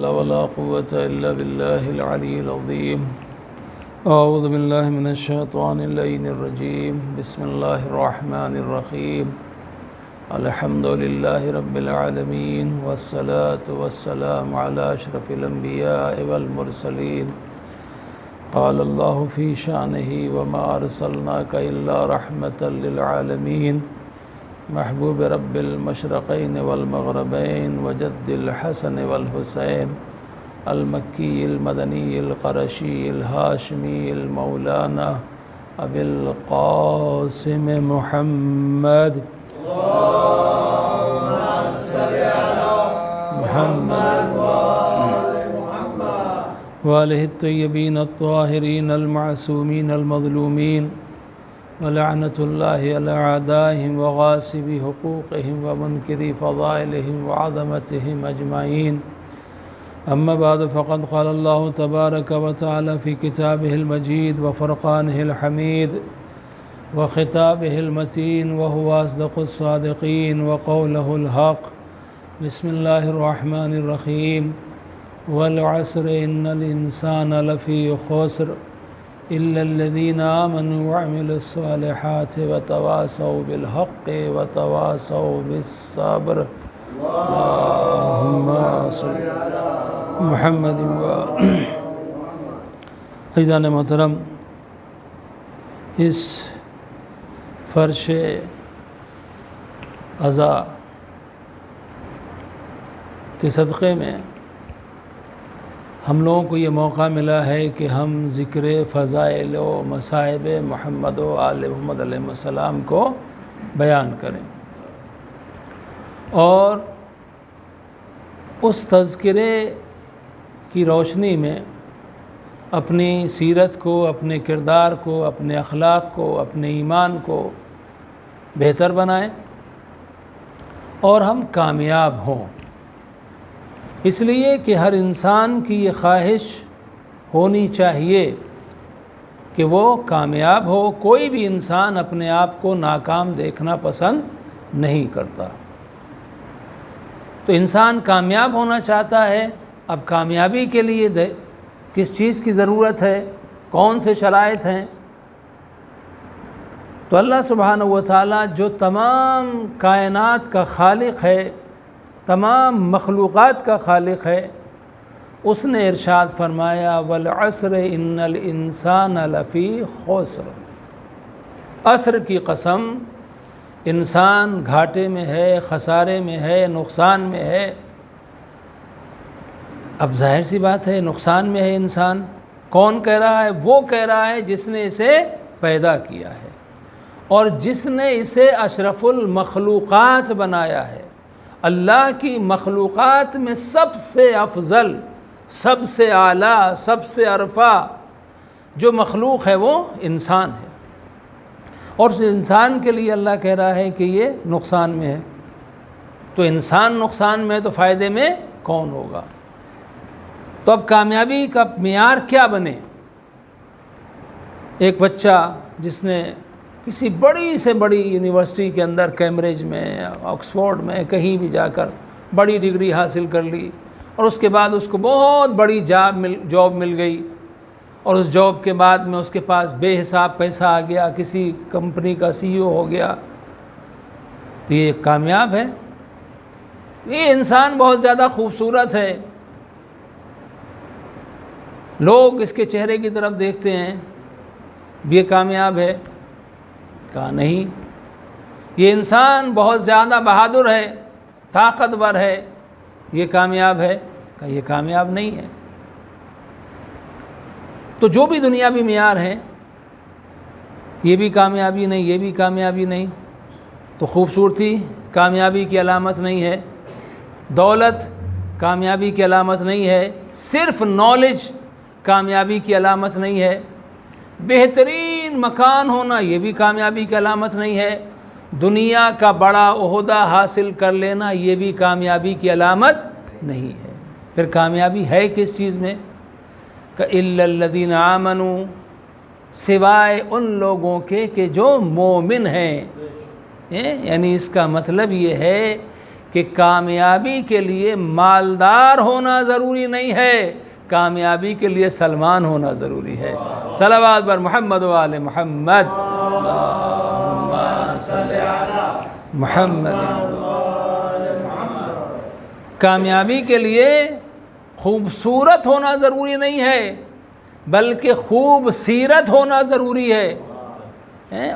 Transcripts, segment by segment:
لا ولا قوة إلا بالله العلي العظيم. أعوذ بالله من الشيطان اللعين الرجيم. بسم الله الرحمن الرحيم. الحمد لله رب العالمين والصلاة والسلام على أشرف الأنبياء والمرسلين. قال الله في شأنه وما أرسلناك إلا رحمة للعالمين. محبوب رب المشرقين والمغربين وجد الحسن والحسين المكي المدني القرشي الهاشمي المولانا أبي القاسم محمد محمد وآله الطيبين الطاهرين المعصومين المظلومين ولعنة الله على أعدائهم وغاصب حقوقهم ومنكر فضائلهم وعظمتهم أجمعين. أما بعد فقد قال الله تبارك وتعالى في كتابه المجيد وفرقانه الحميد وخطابه المتين وهو أصدق الصادقين وقوله الحق. بسم الله الرحمن الرحيم. والعصر إن الإنسان لفي خسر إلا الذين آمنوا وعملوا الصالحات وتواصوا بالحق وتواصوا بالصبر. اللهم صل على محمد عزیزان محترم، اس فرش عزا کے صدقے میں ہم لوگوں کو یہ موقع ملا ہے کہ ہم ذکر فضائل و مصائب محمد و آل محمد علیہ السلام کو بیان کریں اور اس تذکرے کی روشنی میں اپنی سیرت کو، اپنے کردار کو، اپنے اخلاق کو، اپنے ایمان کو بہتر بنائیں اور ہم کامیاب ہوں. اس لیے کہ ہر انسان کی یہ خواہش ہونی چاہیے کہ وہ کامیاب ہو. کوئی بھی انسان اپنے آپ کو ناکام دیکھنا پسند نہیں کرتا. تو انسان کامیاب ہونا چاہتا ہے. اب کامیابی کے لیے کس چیز کی ضرورت ہے، کون سے شرائط ہیں؟ تو اللہ سبحانہ و تعالیٰ جو تمام کائنات کا خالق ہے، تمام مخلوقات کا خالق ہے، اس نے ارشاد فرمایا والعصر ان الانسان لفی خسر. عصر کی قسم، انسان گھاٹے میں ہے، خسارے میں ہے، نقصان میں ہے. اب ظاہر سی بات ہے نقصان میں ہے انسان. کون کہہ رہا ہے؟ وہ کہہ رہا ہے جس نے اسے پیدا کیا ہے اور جس نے اسے اشرف المخلوقات بنایا ہے. اللہ کی مخلوقات میں سب سے افضل، سب سے اعلیٰ، سب سے عرفہ جو مخلوق ہے وہ انسان ہے. اور اس انسان کے لیے اللہ کہہ رہا ہے کہ یہ نقصان میں ہے. تو انسان نقصان میں ہے تو فائدے میں کون ہوگا؟ تو اب کامیابی کا معیار کیا بنے؟ ایک بچہ جس نے کسی بڑی سے بڑی یونیورسٹی کے اندر، کیمبرج میں، آکسفورڈ میں، کہیں بھی جا کر بڑی ڈگری حاصل کر لی اور اس کے بعد اس کو بہت بڑی جاب مل گئی اور اس جاب کے بعد میں اس کے پاس بے حساب پیسہ آ گیا، کسی کمپنی کا CEO ہو گیا، تو یہ کامیاب ہے؟ یہ انسان بہت زیادہ خوبصورت ہے، لوگ اس کے چہرے کی طرف دیکھتے ہیں، یہ کامیاب ہے؟ کہا نہیں. یہ انسان بہت زیادہ بہادر ہے، طاقتور ہے، یہ کامیاب ہے؟ کہا یہ کامیاب نہیں ہے. تو جو بھی دنیاوی معیار ہیں یہ بھی کامیابی نہیں، یہ بھی کامیابی نہیں. تو خوبصورتی کامیابی کی علامت نہیں ہے، دولت کامیابی کی علامت نہیں ہے، صرف نالج کامیابی کی علامت نہیں ہے، بہترین مکان ہونا یہ بھی کامیابی کی علامت نہیں ہے، دنیا کا بڑا عہدہ حاصل کر لینا یہ بھی کامیابی کی علامت نہیں ہے. پھر کامیابی ہے کس چیز میں؟ کہ الا الذین آمنوا، سوائے ان لوگوں کے کہ جو مومن ہیں. یعنی اس کا مطلب یہ ہے کہ کامیابی کے لیے مالدار ہونا ضروری نہیں ہے، کامیابی کے لیے سلمان ہونا ضروری ہے۔ صلوات بر محمد و آل محمد، اللہم صلی علی محمد۔ کامیابی کے لیے خوبصورت ہونا ضروری نہیں ہے، بلکہ خوب سیرت ہونا ضروری ہے۔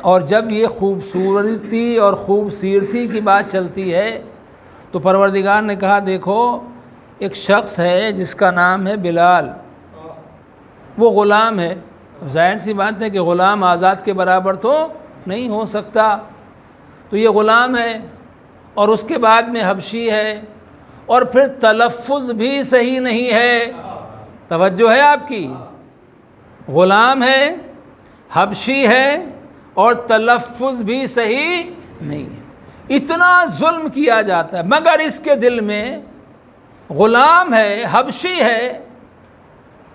اور جب یہ خوبصورتی اور خوبصیرتی کی بات چلتی ہے تو پروردگار نے کہا دیکھو ایک شخص ہے جس کا نام ہے بلال، وہ غلام ہے، ظاہر سی بات ہے کہ غلام آزاد کے برابر تو نہیں ہو سکتا، تو یہ غلام ہے اور اس کے بعد میں حبشی ہے، اور پھر تلفظ بھی صحیح نہیں ہے۔ توجہ ہے آپ کی، غلام ہے، حبشی ہے، اور تلفظ بھی صحیح نہیں ہے۔ اتنا ظلم کیا جاتا ہے، مگر اس کے دل میں غلام ہے، حبشی ہے،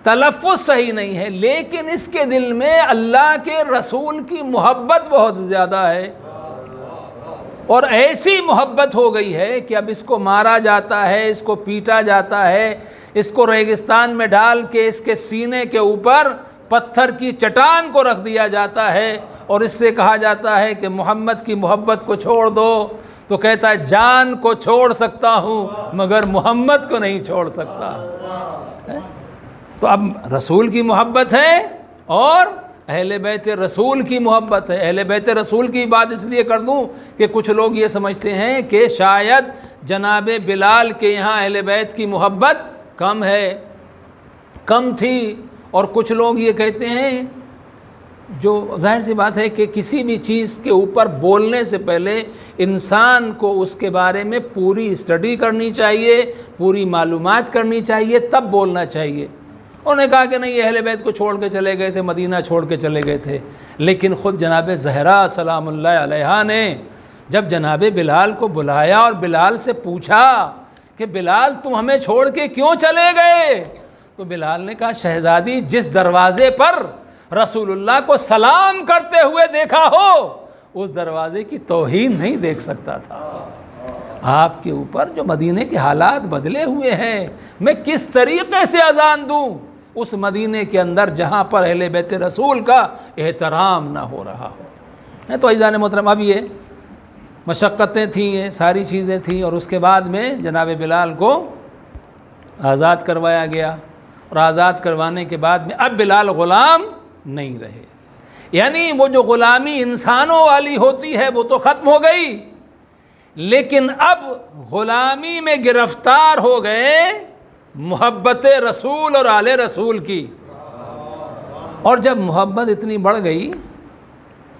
تلفظ صحیح نہیں ہے، لیکن اس کے دل میں اللہ کے رسول کی محبت بہت زیادہ ہے، اور ایسی محبت ہو گئی ہے کہ اب اس کو مارا جاتا ہے، اس کو پیٹا جاتا ہے، اس کو ریگستان میں ڈال کے اس کے سینے کے اوپر پتھر کی چٹان کو رکھ دیا جاتا ہے، اور اس سے کہا جاتا ہے کہ محمد کی محبت کو چھوڑ دو، تو کہتا ہے جان کو چھوڑ سکتا ہوں مگر محمد کو نہیں چھوڑ سکتا۔ تو اب رسول کی محبت ہے اور اہل بیت رسول کی محبت ہے۔ اہل بیت رسول کی بات اس لیے کر دوں کہ کچھ لوگ یہ سمجھتے ہیں کہ شاید جناب بلال کے یہاں اہل بیت کی محبت کم ہے، کم تھی، اور کچھ لوگ یہ کہتے ہیں، جو ظاہر سی بات ہے کہ کسی بھی چیز کے اوپر بولنے سے پہلے انسان کو اس کے بارے میں پوری اسٹڈی کرنی چاہیے، پوری معلومات کرنی چاہیے، تب بولنا چاہیے۔ انہوں نے کہا کہ نہیں اہل بیت کو چھوڑ کے چلے گئے تھے، مدینہ چھوڑ کے چلے گئے تھے، لیکن خود جناب زہرا سلام اللہ علیہا نے جب جناب بلال کو بلایا اور بلال سے پوچھا کہ بلال تم ہمیں چھوڑ کے کیوں چلے گئے، تو بلال نے کہا شہزادی جس دروازے پر رسول اللہ کو سلام کرتے ہوئے دیکھا ہو اس دروازے کی توہین نہیں دیکھ سکتا تھا۔ آپ کے اوپر جو مدینے کے حالات بدلے ہوئے ہیں، میں کس طریقے سے اذان دوں اس مدینے کے اندر جہاں پر اہل بیت رسول کا احترام نہ ہو رہا ہو۔ تو عزیزان محترم، اب یہ مشقتیں تھیں، یہ ساری چیزیں تھیں، اور اس کے بعد میں جناب بلال کو آزاد کروایا گیا، اور آزاد کروانے کے بعد میں اب بلال غلام نہیں رہے، یعنی وہ جو غلامی انسانوں والی ہوتی ہے وہ تو ختم ہو گئی، لیکن اب غلامی میں گرفتار ہو گئے محبت رسول اور آل رسول کی۔ اور جب محبت اتنی بڑھ گئی،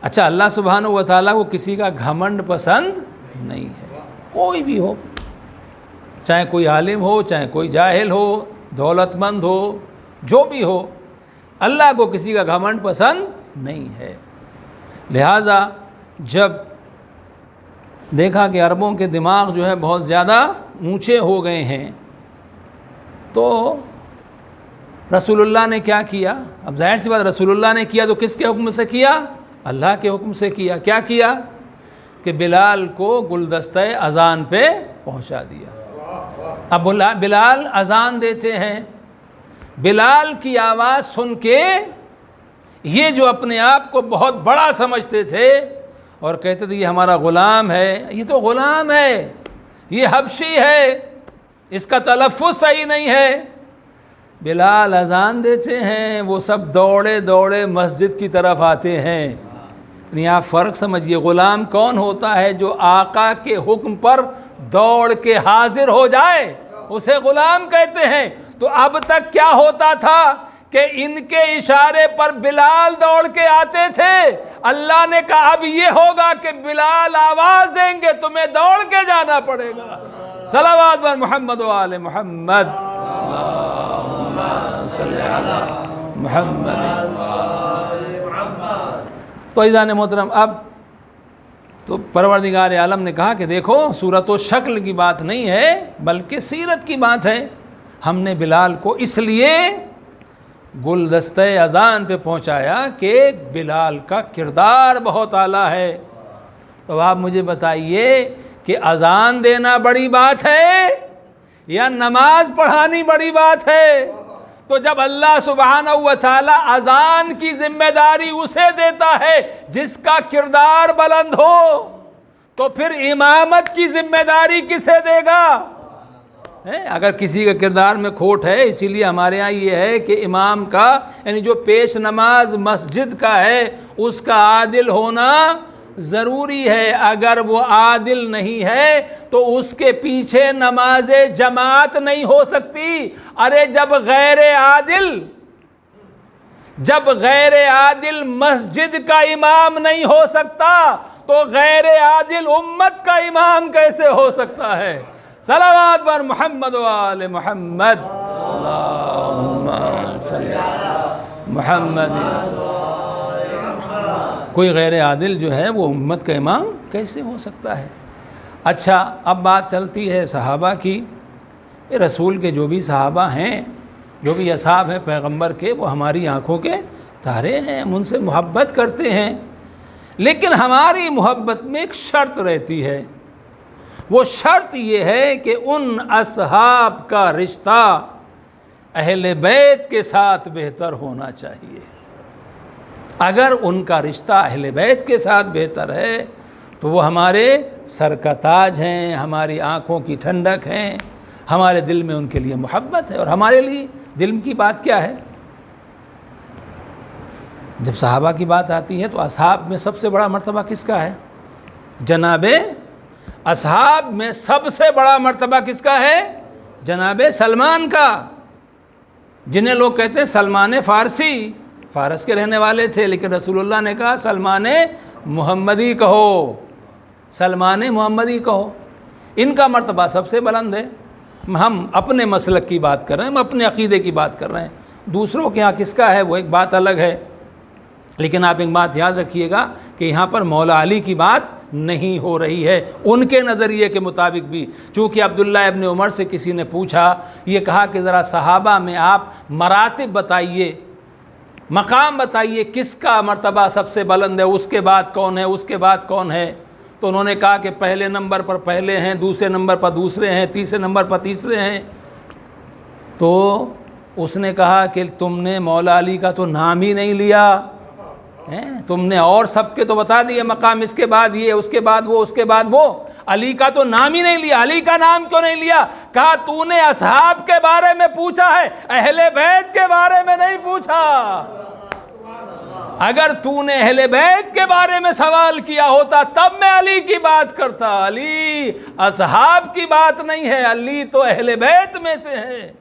اچھا اللہ سبحانہ و تعالیٰ کو کسی کا گھمنڈ پسند نہیں ہے، کوئی بھی ہو، چاہے کوئی عالم ہو، چاہے کوئی جاہل ہو، دولت مند ہو، جو بھی ہو، اللہ کو کسی کا گھمنڈ پسند نہیں ہے۔ لہٰذا جب دیکھا کہ عربوں کے دماغ جو ہے بہت زیادہ اونچے ہو گئے ہیں، تو رسول اللہ نے کیا کیا؟ اب ظاہر سی بات رسول اللہ نے کیا تو کس کے حکم سے کیا؟ اللہ کے حکم سے کیا۔ کیا کیا؟ کہ بلال کو گلدستہ اذان پہ پہنچا دیا۔ اب بلال اذان دیتے ہیں، بلال کی آواز سن کے یہ جو اپنے آپ کو بہت بڑا سمجھتے تھے اور کہتے تھے یہ ہمارا غلام ہے، یہ تو غلام ہے، یہ حبشی ہے، اس کا تلفظ صحیح نہیں ہے۔ بلال اذان دیتے ہیں، وہ سب دوڑے دوڑے مسجد کی طرف آتے ہیں۔ یعنی آپ فرق سمجھیے، غلام کون ہوتا ہے؟ جو آقا کے حکم پر دوڑ کے حاضر ہو جائے اسے غلام کہتے ہیں۔ تو اب تک کیا ہوتا تھا کہ ان کے اشارے پر بلال دوڑ کے آتے تھے، اللہ نے کہا اب یہ ہوگا کہ بلال آواز دیں گے تمہیں دوڑ کے جانا پڑے گا۔ صلوات بر محمد و آل محمد، اللہم صلی علی محمد۔ تو عزیزان محترم، اب تو پروردگار عالم نے کہا کہ دیکھو صورت و شکل کی بات نہیں ہے بلکہ سیرت کی بات ہے۔ ہم نے بلال کو اس لیے گلدستہ اذان پہ پہنچایا کہ بلال کا کردار بہت اعلیٰ ہے۔ تو آپ مجھے بتائیے کہ اذان دینا بڑی بات ہے یا نماز پڑھانی بڑی بات ہے؟ تو جب اللہ سبحانہ و تعالی اذان کی ذمہ داری اسے دیتا ہے جس کا کردار بلند ہو، تو پھر امامت کی ذمہ داری کسے دے گا؟ اگر کسی کا کردار میں کھوٹ ہے، اسی لیے ہمارے ہاں یہ ہے کہ امام کا یعنی جو پیش نماز مسجد کا ہے اس کا عادل ہونا ضروری ہے۔ اگر وہ عادل نہیں ہے تو اس کے پیچھے نماز جماعت نہیں ہو سکتی۔ ارے جب غیر عادل مسجد کا امام نہیں ہو سکتا تو غیر عادل امت کا امام کیسے ہو سکتا ہے؟ صلوات بر محمد و آل محمد، اللہم صلی علی محمد۔ کوئی غیر عادل جو ہے وہ امت کا امام کیسے ہو سکتا ہے؟ اچھا، اب بات چلتی ہے صحابہ کی۔ رسول کے جو بھی صحابہ ہیں، جو بھی اصحاب ہیں پیغمبر کے، وہ ہماری آنکھوں کے تارے ہیں، ہم ان سے محبت کرتے ہیں، لیکن ہماری محبت میں ایک شرط رہتی ہے۔ وہ شرط یہ ہے کہ ان اصحاب کا رشتہ اہل بیت کے ساتھ بہتر ہونا چاہیے۔ اگر ان کا رشتہ اہل بیت کے ساتھ بہتر ہے تو وہ ہمارے سر کا تاج ہیں، ہماری آنکھوں کی ٹھنڈک ہیں، ہمارے دل میں ان کے لیے محبت ہے۔ اور ہمارے لیے دل کی بات کیا ہے؟ جب صحابہ کی بات آتی ہے تو اصحاب میں سب سے بڑا مرتبہ کس کا ہے؟ جناب اصحاب میں سب سے بڑا مرتبہ کس کا ہے؟ جناب سلمان کا، جنہیں لوگ کہتے ہیں سلمان فارسی، فارس کے رہنے والے تھے، لیکن رسول اللہ نے کہا سلمان محمدی کہو، سلمان محمدی کہو۔ ان کا مرتبہ سب سے بلند ہے۔ ہم اپنے مسلک کی بات کر رہے ہیں، ہم اپنے عقیدے کی بات کر رہے ہیں، دوسروں کے ہاں کس کا ہے وہ ایک بات الگ ہے۔ لیکن آپ ایک بات یاد رکھیے گا کہ یہاں پر مولا علی کی بات نہیں ہو رہی ہے ان کے نظریے کے مطابق بھی، چونکہ عبداللہ ابن عمر سے کسی نے پوچھا، یہ کہا کہ ذرا صحابہ میں آپ مراتب بتائیے، مقام بتائیے، کس کا مرتبہ سب سے بلند ہے، اس کے بعد کون ہے، اس کے بعد کون ہے؟ تو انہوں نے کہا کہ پہلے نمبر پر پہلے ہیں، دوسرے نمبر پر دوسرے ہیں، تیسرے نمبر پر تیسرے ہیں۔ تو اس نے کہا کہ تم نے مولا علی کا تو نام ہی نہیں لیا، تم نے اور سب کے تو بتا دیے مقام، اس کے بعد یہ، اس کے بعد وہ، اس کے بعد وہ، علی کا تو نام ہی نہیں لیا۔ علی کا نام کیوں نہیں لیا؟ کہا تو نے اصحاب کے بارے میں پوچھا ہے، اہل بیت کے بارے میں نہیں پوچھا۔ اگر تو نے اہل بیت کے بارے میں سوال کیا ہوتا تب میں علی کی بات کرتا۔ علی اصحاب کی بات نہیں ہے، علی تو اہل بیت میں سے ہے۔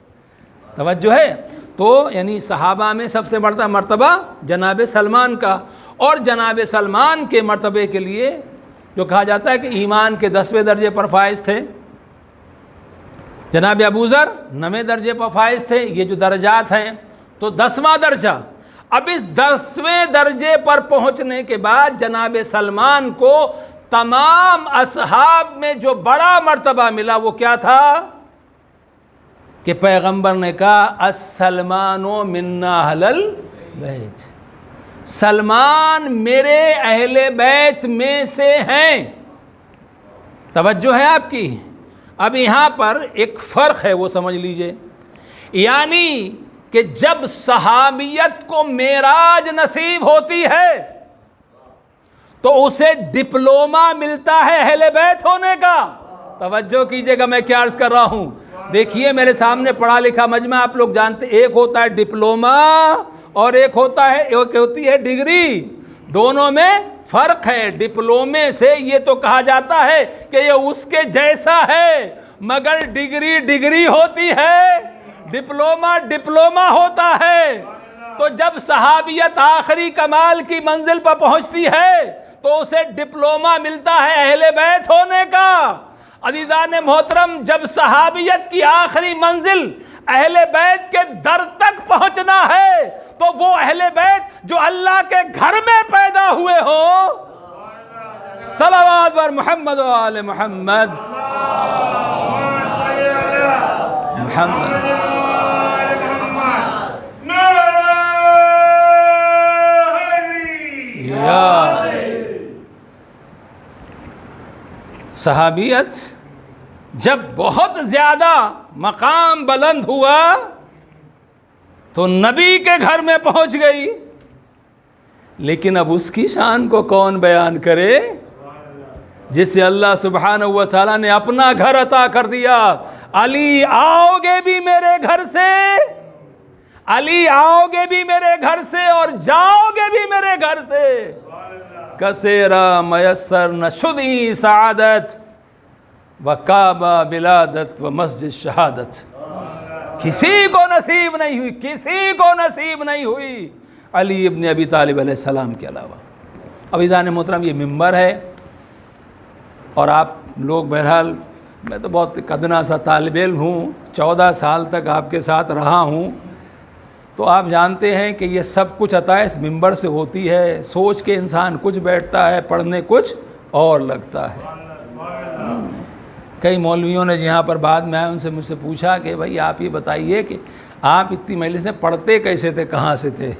توجہ ہے؟ تو یعنی صحابہ میں سب سے بڑا مرتبہ جناب سلمان کا، اور جناب سلمان کے مرتبے کے لیے جو کہا جاتا ہے کہ ایمان کے 10ویں درجے پر فائز تھے، جناب ابو ذر 9ویں درجے پر فائز تھے۔ یہ جو درجات ہیں تو 10واں درجہ، اب اس 10ویں درجے پر پہنچنے کے بعد جناب سلمان کو تمام اصحاب میں جو بڑا مرتبہ ملا وہ کیا تھا کہ پیغمبر نے کہا السلمان منا اہل البیت، سلمان میرے اہل بیت میں سے ہیں۔ توجہ ہے آپ کی؟ اب یہاں پر ایک فرق ہے وہ سمجھ لیجئے، یعنی کہ جب صحابیت کو معراج نصیب ہوتی ہے تو اسے ڈپلومہ ملتا ہے اہل بیت ہونے کا۔ توجہ کیجئے گا میں کیا عرض کر رہا ہوں۔ دیکھیے میرے سامنے پڑھا لکھا مجمع آپ لوگ جانتے، ایک ہوتا ہے ڈپلومہ اور ایک ہوتی ہے ڈگری، دونوں میں فرق ہے۔ ڈپلومے سے یہ تو کہا جاتا ہے کہ یہ اس کے جیسا ہے، مگر ڈگری ہوتی ہے، ڈپلومہ ہوتا ہے۔ تو جب صحابیت آخری کمال کی منزل پر پہنچتی ہے تو اسے ڈپلومہ ملتا ہے اہل بیت ہونے کا۔ عزیزان محترم، جب صحابیت کی آخری منزل اہل بیت کے در تک پہنچنا ہے تو وہ اہل بیت جو اللہ کے گھر میں پیدا ہوئے ہوں، صلوات بر محمد و آل محمد، محمد صحابیت جب بہت زیادہ مقام بلند ہوا تو نبی کے گھر میں پہنچ گئی، لیکن اب اس کی شان کو کون بیان کرے جسے اللہ سبحانہ و تعالیٰ نے اپنا گھر عطا کر دیا۔ علی آؤ گے بھی میرے گھر سے، علی آؤ گے بھی میرے گھر سے اور جاؤ گے بھی میرے گھر سے، کسیرا میسر نشدی سعادت و کعبہ بلادت و مسجد شہادت۔ کسی کو نصیب نہیں ہوئی، کسی کو نصیب نہیں ہوئی علی ابن ابی طالب علیہ السلام کے علاوہ۔ اب عزیزان محترم، یہ ممبر ہے اور آپ لوگ بہرحال، میں تو بہت قدنا سا طالب علم ہوں، 14 سال تک آپ کے ساتھ رہا ہوں، تو آپ جانتے ہیں کہ یہ سب کچھ عطا اس ممبر سے ہوتی ہے۔ سوچ کے انسان کچھ بیٹھتا ہے، پڑھنے کچھ اور لگتا ہے۔ کئی مولویوں نے جہاں پر بعد میں آئے ان سے مجھ سے پوچھا کہ بھائی آپ یہ بتائیے کہ آپ اتنی مجلسیں پڑھتے کیسے تھے، کہاں سے تھے؟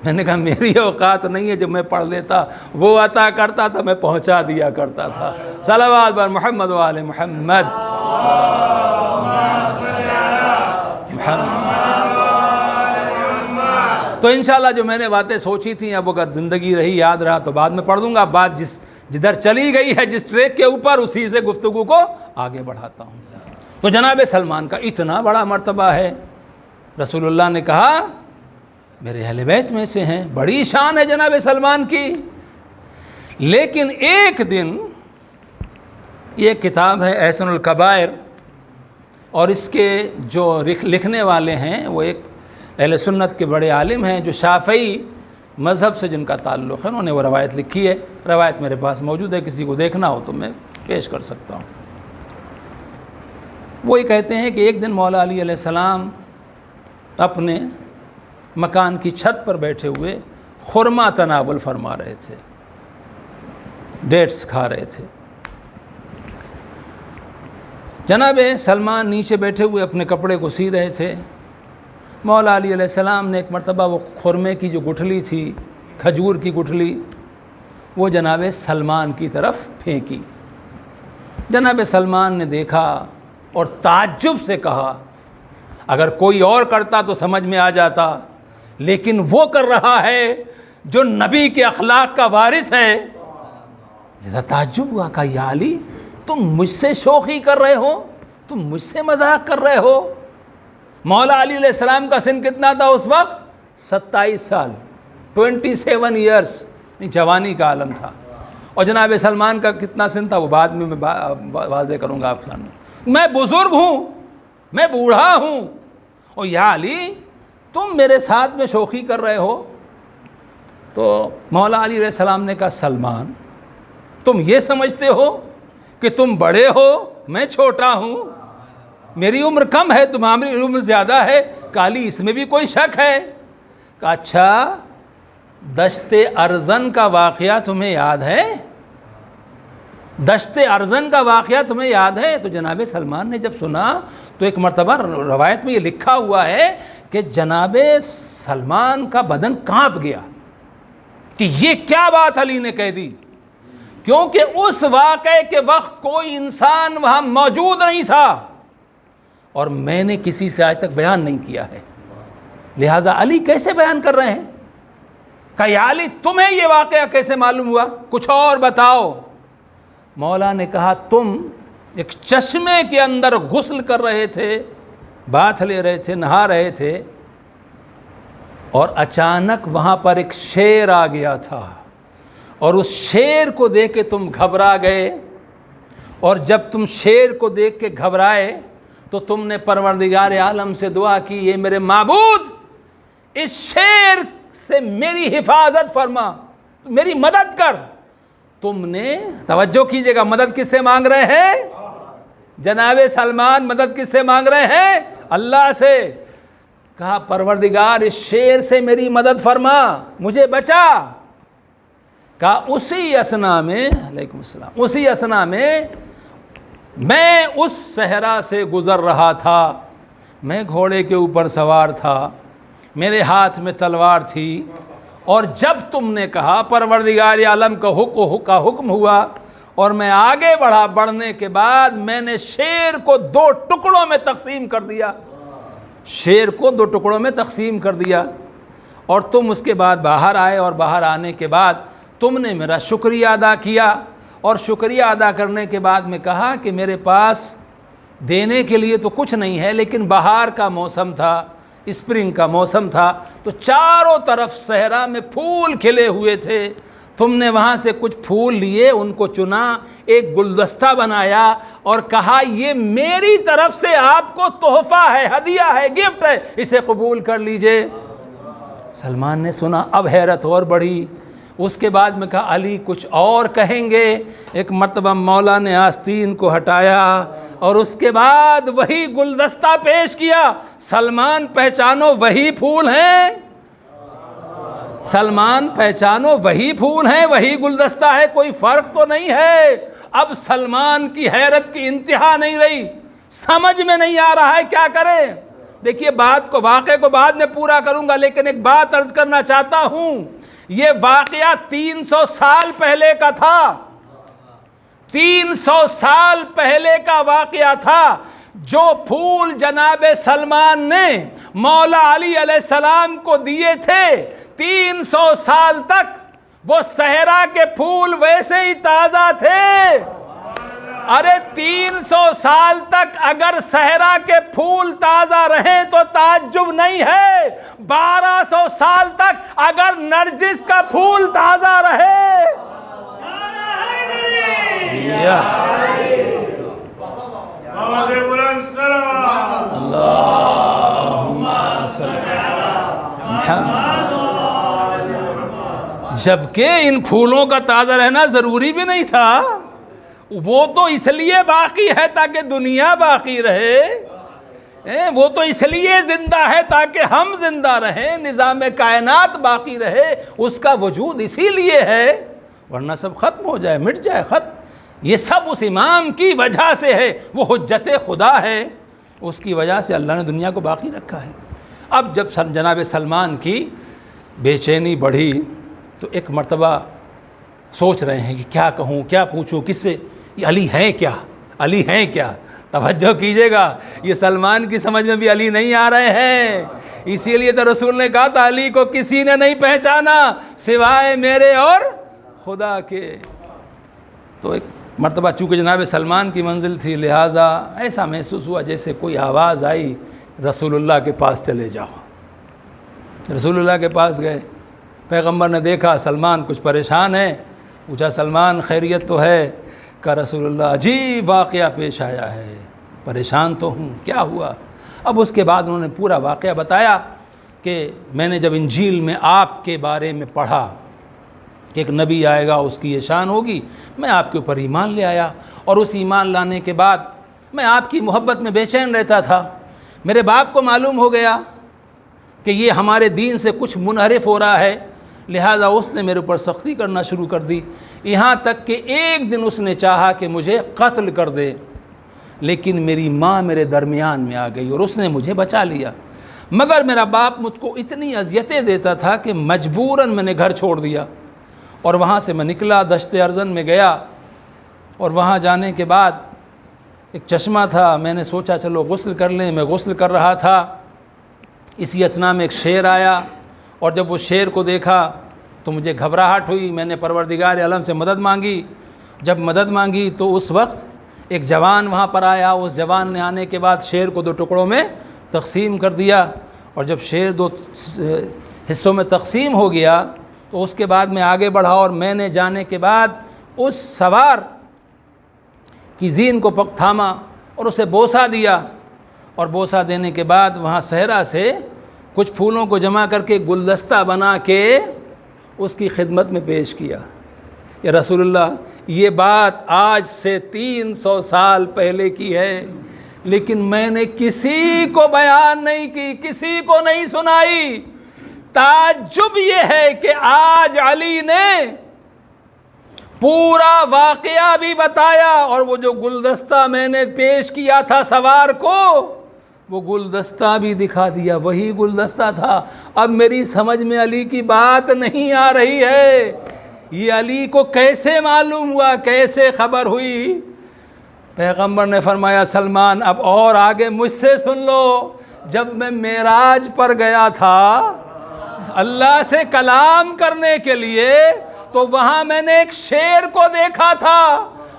میں نے کہا میری اوقات نہیں ہے، جب میں پڑھ لیتا وہ عطا کرتا تھا، میں پہنچا دیا کرتا تھا۔ صلوات بر محمد و آل محمد۔ تو انشاءاللہ جو میں نے باتیں سوچی تھیں، اب اگر زندگی رہی یاد رہا تو بعد میں پڑھ دوں گا، بات جدھر چلی گئی ہے جس ٹریک کے اوپر، اسی سے گفتگو کو آگے بڑھاتا ہوں۔ تو جناب سلمان کا اتنا بڑا مرتبہ ہے، رسول اللہ نے کہا میرے اہل بیت میں سے ہیں، بڑی شان ہے جناب سلمان کی۔ لیکن ایک دن، یہ کتاب ہے احسن الکبائر، اور اس کے جو لکھنے والے ہیں وہ ایک اہل سنت کے بڑے عالم ہیں جو شافعی مذہب سے جن کا تعلق ہے، انہوں نے وہ روایت لکھی ہے۔ روایت میرے پاس موجود ہے، کسی کو دیکھنا ہو تو میں پیش کر سکتا ہوں۔ وہی کہتے ہیں کہ ایک دن مولا علی علیہ السلام اپنے مکان کی چھت پر بیٹھے ہوئے خرما تناول فرما رہے تھے، ڈیٹس کھا رہے تھے۔ جناب سلمان نیچے بیٹھے ہوئے اپنے کپڑے کو سی رہے تھے۔ مولا علی علیہ السلام نے ایک مرتبہ وہ خرمے کی جو گٹھلی تھی، کھجور کی گٹھلی، وہ جناب سلمان کی طرف پھینکی۔ جناب سلمان نے دیکھا اور تعجب سے کہا، اگر کوئی اور کرتا تو سمجھ میں آ جاتا، لیکن وہ کر رہا ہے جو نبی کے اخلاق کا وارث ہے۔ جیسا تعجب ہوا، کہا یا علی تم مجھ سے شوخی کر رہے ہو، تم مجھ سے مذاق کر رہے ہو۔ مولا علی علیہ السلام کا سن کتنا تھا اس وقت؟ 27 سال، 27 ایئرس، جوانی کا عالم تھا۔ اور جناب سلمان کا کتنا سن تھا وہ بعد میں واضح کروں گا آپ سامنے۔ میں بزرگ ہوں، میں بوڑھا ہوں، اور یا علی تم میرے ساتھ میں شوخی کر رہے ہو۔ تو مولا علی علیہ السلام نے کہا سلمان تم یہ سمجھتے ہو کہ تم بڑے ہو، میں چھوٹا ہوں، میری عمر کم ہے، تمہاری عمر زیادہ ہے، کہا علی اس میں بھی کوئی شک ہے؟ کہا اچھا دشت ارزن کا واقعہ تمہیں یاد ہے؟ دشت ارزن کا واقعہ تمہیں یاد ہے؟ تو جناب سلمان نے جب سنا تو ایک مرتبہ روایت میں یہ لکھا ہوا ہے کہ جناب سلمان کا بدن کانپ گیا کہ یہ کیا بات علی نے کہہ دی، کیونکہ اس واقعے کے وقت کوئی انسان وہاں موجود نہیں تھا اور میں نے کسی سے آج تک بیان نہیں کیا ہے، لہٰذا علی کیسے بیان کر رہے ہیں؟ کہا یا علی تمہیں یہ واقعہ کیسے معلوم ہوا، کچھ اور بتاؤ۔ مولا نے کہا تم ایک چشمے کے اندر غسل کر رہے تھے، باتھ لے رہے تھے، نہا رہے تھے، اور اچانک وہاں پر ایک شیر آ گیا تھا، اور اس شیر کو دیکھ کے تم گھبرا گئے، اور جب تم شیر کو دیکھ کے گھبرائے تو تم نے پروردگار عالم سے دعا کی، یہ میرے معبود اس شیر سے میری حفاظت فرما، میری مدد کر۔ تم نے توجہ کیجئے گا، مدد کس سے مانگ رہے ہیں؟ جناب سلمان مدد کس سے مانگ رہے ہیں؟ اللہ سے۔ کہا پروردگار اس شیر سے میری مدد فرما، مجھے بچا۔ کہا اسی اثنا میں، علیکم السلام، اسی اثنا میں اس صحرا سے گزر رہا تھا، میں گھوڑے کے اوپر سوار تھا، میرے ہاتھ میں تلوار تھی، اور جب تم نے کہا پروردگار عالم کا حکم ہوا اور میں آگے بڑھا، بڑھنے کے بعد میں نے شیر کو 2 ٹکڑوں میں تقسیم کر دیا، شیر کو 2 ٹکڑوں میں تقسیم کر دیا، اور تم اس کے بعد باہر آئے، اور باہر آنے کے بعد تم نے میرا شکریہ ادا کیا، اور شکریہ ادا کرنے کے بعد میں کہا کہ میرے پاس دینے کے لیے تو کچھ نہیں ہے، لیکن بہار کا موسم تھا، اسپرنگ کا موسم تھا، تو چاروں طرف صحرا میں پھول کھلے ہوئے تھے، تم نے وہاں سے کچھ پھول لیے، ان کو چنا، ایک گلدستہ بنایا اور کہا یہ میری طرف سے آپ کو تحفہ ہے، ہدیہ ہے، گفٹ ہے، اسے قبول کر لیجئے۔ سلمان نے سنا، اب حیرت اور بڑھی۔ اس کے بعد میں کہا علی کچھ اور کہیں گے۔ ایک مرتبہ مولا نے آستین کو ہٹایا اور اس کے بعد وہی گلدستہ پیش کیا۔ سلمان پہچانو وہی پھول ہیں، سلمان پہچانو وہی پھول ہیں، وہی گلدستہ ہے، کوئی فرق تو نہیں ہے۔ اب سلمان کی حیرت کی انتہا نہیں رہی، سمجھ میں نہیں آ رہا ہے کیا کرے۔ دیکھیے واقعے کو بعد میں پورا کروں گا، لیکن ایک بات عرض کرنا چاہتا ہوں، یہ واقعہ 300 سال پہلے کا تھا، 300 سال پہلے کا واقعہ تھا۔ جو پھول جناب سلمان نے مولا علی علیہ السلام کو دیے تھے، 300 سال تک وہ صحرا کے پھول ویسے ہی تازہ تھے۔ ارے 300 سال تک اگر صحرا کے پھول تازہ رہیں تو تعجب نہیں ہے، 1200 سال تک اگر نرجس کا پھول تازہ رہے۔ اللہم صلی محمد۔ جبکہ ان پھولوں کا تازہ رہنا ضروری بھی نہیں تھا، وہ تو اس لیے باقی ہے تاکہ دنیا باقی رہے، وہ تو اس لیے زندہ ہے تاکہ ہم زندہ رہیں، نظام کائنات باقی رہے، اس کا وجود اسی لیے ہے، ورنہ سب ختم ہو جائے، مٹ جائے، ختم۔ یہ سب اس امام کی وجہ سے ہے، وہ حجت خدا ہے، اس کی وجہ سے اللہ نے دنیا کو باقی رکھا ہے۔ اب جب جناب سلمان کی بے چینی بڑھی تو ایک مرتبہ سوچ رہے ہیں کہ کیا کہوں، کیا پوچھوں، کس سے، یہ علی ہیں کیا، علی ہیں کیا؟ توجہ کیجئے گا، یہ سلمان کی سمجھ میں بھی علی نہیں آ رہے ہیں، اسی لیے تو رسول نے کہا تھا علی کو کسی نے نہیں پہچانا سوائے میرے اور خدا کے۔ تو ایک مرتبہ چونکہ جناب سلمان کی منزل تھی، لہٰذا ایسا محسوس ہوا جیسے کوئی آواز آئی رسول اللہ کے پاس چلے جاؤ۔ رسول اللہ کے پاس گئے، پیغمبر نے دیکھا سلمان کچھ پریشان ہے، پوچھا سلمان خیریت تو ہے؟ کہا رسول اللہ عجیب واقعہ پیش آیا ہے، پریشان تو ہوں، کیا ہوا؟ اب اس کے بعد انہوں نے پورا واقعہ بتایا کہ میں نے جب انجیل میں آپ کے بارے میں پڑھا کہ ایک نبی آئے گا، اس کی یہ شان ہوگی، میں آپ کے اوپر ایمان لے آیا، اور اس ایمان لانے کے بعد میں آپ کی محبت میں بے چین رہتا تھا۔ میرے باپ کو معلوم ہو گیا کہ یہ ہمارے دین سے کچھ منحرف ہو رہا ہے، لہٰذا اس نے میرے اوپر سختی کرنا شروع کر دی، یہاں تک کہ ایک دن اس نے چاہا کہ مجھے قتل کر دے، لیکن میری ماں میرے درمیان میں آ گئی اور اس نے مجھے بچا لیا۔ مگر میرا باپ مجھ کو اتنی اذیتیں دیتا تھا کہ مجبوراً میں نے گھر چھوڑ دیا، اور وہاں سے میں نکلا، دشت ارزن میں گیا، اور وہاں جانے کے بعد ایک چشمہ تھا، میں نے سوچا چلو غسل کر لیں، میں غسل کر رہا تھا، اسی اثناء میں ایک شیر آیا، اور جب وہ شیر کو دیکھا تو مجھے گھبراہٹ ہوئی، میں نے پروردگار عالم سے مدد مانگی۔ جب مدد مانگی تو اس وقت ایک جوان وہاں پر آیا، اس جوان نے آنے کے بعد شیر کو 2 ٹکڑوں میں تقسیم کر دیا، اور جب شیر 2 حصوں میں تقسیم ہو گیا تو اس کے بعد میں آگے بڑھا، اور میں نے جانے کے بعد اس سوار کی زین کو تھاما اور اسے بوسہ دیا، اور بوسہ دینے کے بعد وہاں صحرا سے کچھ پھولوں کو جمع کر کے گلدستہ بنا کے اس کی خدمت میں پیش کیا۔ یا رسول اللہ، یہ بات آج سے 300 سال پہلے کی ہے، لیکن میں نے کسی کو بیان نہیں کی، کسی کو نہیں سنائی۔ تعجب یہ ہے کہ آج علی نے پورا واقعہ بھی بتایا، اور وہ جو گلدستہ میں نے پیش کیا تھا سوار کو، وہ گلدستہ بھی دکھا دیا، وہی گلدستہ تھا۔ اب میری سمجھ میں علی کی بات نہیں آ رہی ہے، یہ علی کو کیسے معلوم ہوا، کیسے خبر ہوئی؟ پیغمبر نے فرمایا سلمان اب اور آگے مجھ سے سن لو، جب میں معراج پر گیا تھا اللہ سے کلام کرنے کے لیے تو وہاں میں نے ایک شیر کو دیکھا تھا،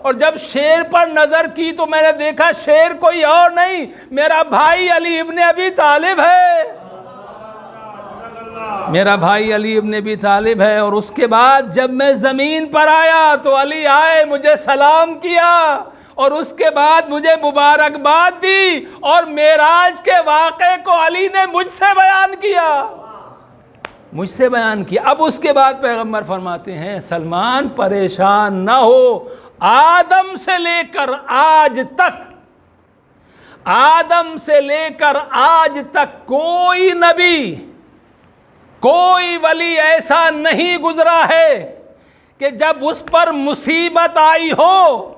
اور جب شیر پر نظر کی تو میں نے دیکھا شیر کوئی اور نہیں، میرا بھائی علی ابن ابی طالب ہے، میرا بھائی علی ابن ابی طالب ہے۔ اور اس کے بعد جب میں زمین پر آیا تو علی آئے، مجھے سلام کیا، اور اس کے بعد مجھے مبارکباد دی، اور معراج کے واقعے کو علی نے مجھ سے بیان کیا، مجھ سے بیان کیا۔ اب اس کے بعد پیغمبر فرماتے ہیں سلمان پریشان نہ ہو، آدم سے لے کر آج تک، آدم سے لے کر آج تک کوئی نبی، کوئی ولی ایسا نہیں گزرا ہے کہ جب اس پر مصیبت آئی ہو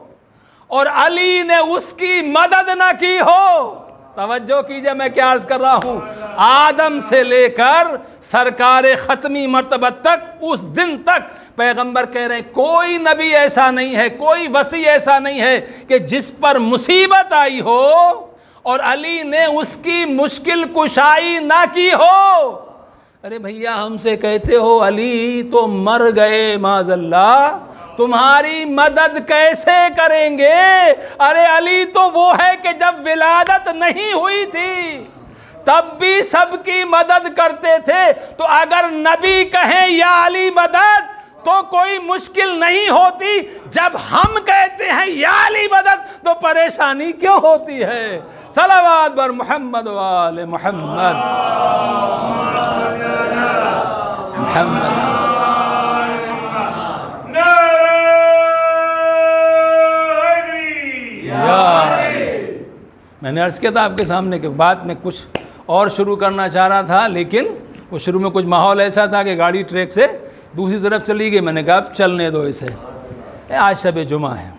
اور علی نے اس کی مدد نہ کی ہو۔ توجہ کیجئے میں کیا عرض کر رہا ہوں، آدم سے لے کر سرکار ختمی مرتبہ تک، اس دن تک پیغمبر کہہ رہے ہیں کوئی نبی ایسا نہیں ہے، کوئی وصی ایسا نہیں ہے کہ جس پر مصیبت آئی ہو اور علی نے اس کی مشکل کشائی نہ کی ہو۔ ارے بھیا ہم سے کہتے ہو علی تو مر گئے معاذ اللہ، تمہاری مدد کیسے کریں گے؟ ارے علی تو وہ ہے کہ جب ولادت نہیں ہوئی تھی تب بھی سب کی مدد کرتے تھے، تو اگر نبی کہیں یا علی مدد تو کوئی مشکل نہیں ہوتی، جب ہم کہتے ہیں یا علی مدد تو پریشانی کیوں ہوتی ہے؟ صلوات بر محمد و آل محمد محمد۔ میں نے عرض کیا تھا آپ کے سامنے کہ بات میں کچھ اور شروع کرنا چاہ رہا تھا، لیکن وہ شروع میں کچھ ماحول ایسا تھا کہ گاڑی ٹریک سے دوسری طرف چلی گئی، میں نے کہا اب چلنے دو اسے۔ آج شب جمعہ ہے،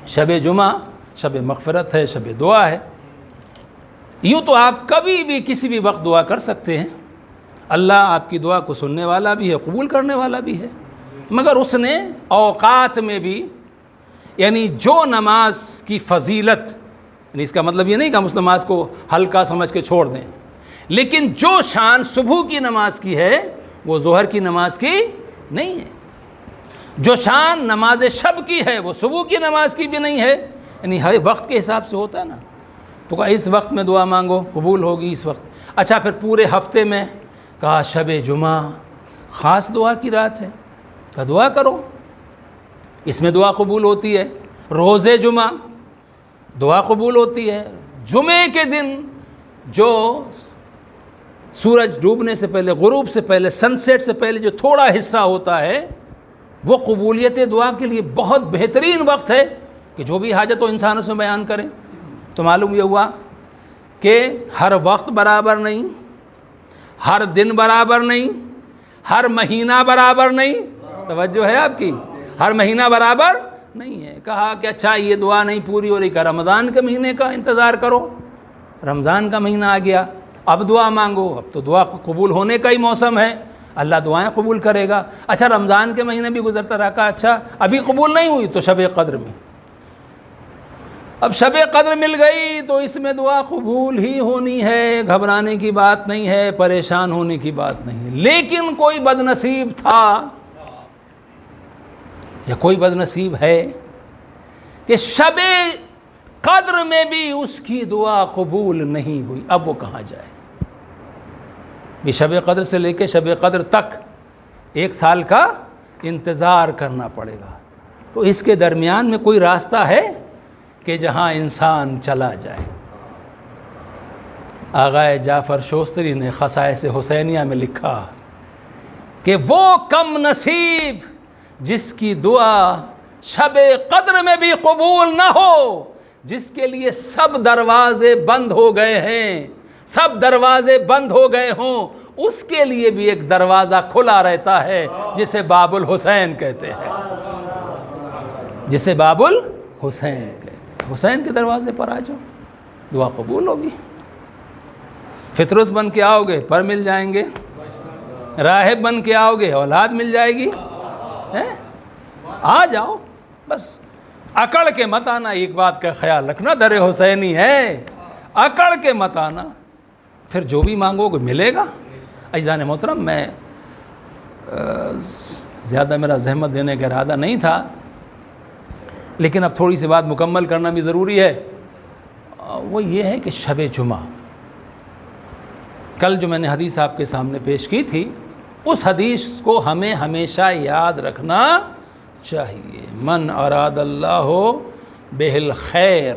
شب جمعہ شب مغفرت ہے، شب دعا ہے۔ یوں تو آپ کبھی بھی کسی بھی وقت دعا کر سکتے ہیں، اللہ آپ کی دعا کو سننے والا بھی ہے، قبول کرنے والا بھی ہے، مگر اس نے اوقات میں بھی، یعنی جو نماز کی فضیلت، یعنی اس کا مطلب یہ نہیں کہ ہم اس نماز کو ہلکا سمجھ کے چھوڑ دیں، لیکن جو شان صبح کی نماز کی ہے وہ ظہر کی نماز کی نہیں ہے، جو شان نماز شب کی ہے وہ صبح کی نماز کی بھی نہیں ہے، یعنی ہر وقت کے حساب سے ہوتا ہے نا، تو کہا اس وقت میں دعا مانگو قبول ہوگی اس وقت۔ اچھا پھر پورے ہفتے میں کہا شب جمعہ خاص دعا کی رات ہے، کہا دعا کرو، اس میں دعا قبول ہوتی ہے، روز جمعہ دعا قبول ہوتی ہے، جمعے کے دن جو سورج ڈوبنے سے پہلے، غروب سے پہلے، سن سیٹ سے پہلے جو تھوڑا حصہ ہوتا ہے وہ قبولیت دعا کے لیے بہت بہترین وقت ہے کہ جو بھی حاجت ہو انسان اس میں بیان کریں۔ تو معلوم یہ ہوا کہ ہر وقت برابر نہیں، ہر دن برابر نہیں، ہر مہینہ برابر نہیں، توجہ ہے آپ کی، ہر مہینہ برابر نہیں ہے۔ کہا کہ اچھا یہ دعا نہیں پوری ہو رہی، کہ رمضان کے مہینے کا انتظار کرو، رمضان کا مہینہ آ گیا، اب دعا مانگو، اب تو دعا قبول ہونے کا ہی موسم ہے، اللہ دعائیں قبول کرے گا۔ اچھا رمضان کے مہینے بھی گزرتا رہا، کہا اچھا ابھی قبول نہیں ہوئی تو شب قدر میں، اب شب قدر مل گئی تو اس میں دعا قبول ہی ہونی ہے، گھبرانے کی بات نہیں ہے، پریشان ہونے کی بات نہیں ہے۔ لیکن کوئی بد نصیب تھا یا کوئی بد نصیب ہے کہ شب قدر میں بھی اس کی دعا قبول نہیں ہوئی، اب وہ کہاں جائے؟ یہ شب قدر سے لے کے شب قدر تک 1 سال کا انتظار کرنا پڑے گا، تو اس کے درمیان میں کوئی راستہ ہے کہ جہاں انسان چلا جائے؟ آغائے جعفر شوستری نے خصائص حسینیہ میں لکھا کہ وہ کم نصیب جس کی دعا شب قدر میں بھی قبول نہ ہو، جس کے لیے سب دروازے بند ہو گئے ہیں، سب دروازے بند ہو گئے ہوں، اس کے لیے بھی ایک دروازہ کھلا رہتا ہے جسے باب الحسین کہتے ہیں، جسے باب الحسین کہتے ہیں۔ حسین کے دروازے پر آ جاؤ، دعا قبول ہوگی۔ فطرس بن کے آؤ گے پر مل جائیں گے، راہب بن کے آؤ گے اولاد مل جائے گی، آ جاؤ، بس اکڑ کے مت آنا، ایک بات کا خیال رکھنا، در حسینی ہے، اکڑ کے مت آنا، پھر جو بھی مانگو گے ملے گا۔ عزیزان محترم، میں زیادہ میرا زحمت دینے کا ارادہ نہیں تھا، لیکن اب تھوڑی سی بات مکمل کرنا بھی ضروری ہے۔ وہ یہ ہے کہ شب جمعہ، کل جو میں نے حدیث آپ کے سامنے پیش کی تھی، اس حدیث کو ہمیں ہمیشہ یاد رکھنا چاہیے۔ من اراد اللہ بہ الخیر،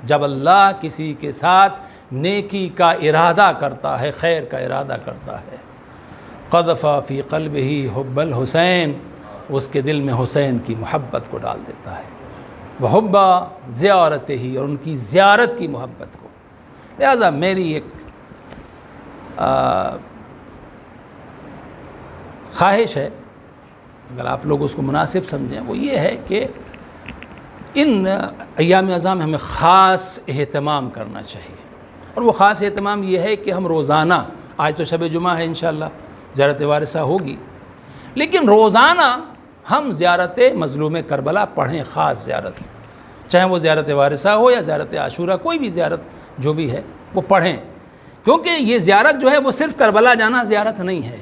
جب اللہ کسی کے ساتھ نیکی کا ارادہ کرتا ہے، خیر کا ارادہ کرتا ہے، قذف فی قلبہ حب الحسین، اس کے دل میں حسین کی محبت کو ڈال دیتا ہے، وحب زیارتہ، اور ان کی زیارت کی محبت کو۔ لہذا میری ایک خواہش ہے، اگر آپ لوگ اس کو مناسب سمجھیں، وہ یہ ہے کہ ان ایام اعظام ہمیں خاص اہتمام کرنا چاہیے، اور وہ خاص اہتمام یہ ہے کہ ہم روزانہ، آج تو شب جمعہ ہے انشاءاللہ، زیارت وارثہ ہوگی، لیکن روزانہ ہم زیارت مظلوم کربلا پڑھیں، خاص زیارت، چاہے وہ زیارت وارثہ ہو یا زیارت عاشورہ، کوئی بھی زیارت جو بھی ہے وہ پڑھیں، کیونکہ یہ زیارت جو ہے وہ صرف کربلا جانا زیارت نہیں ہے،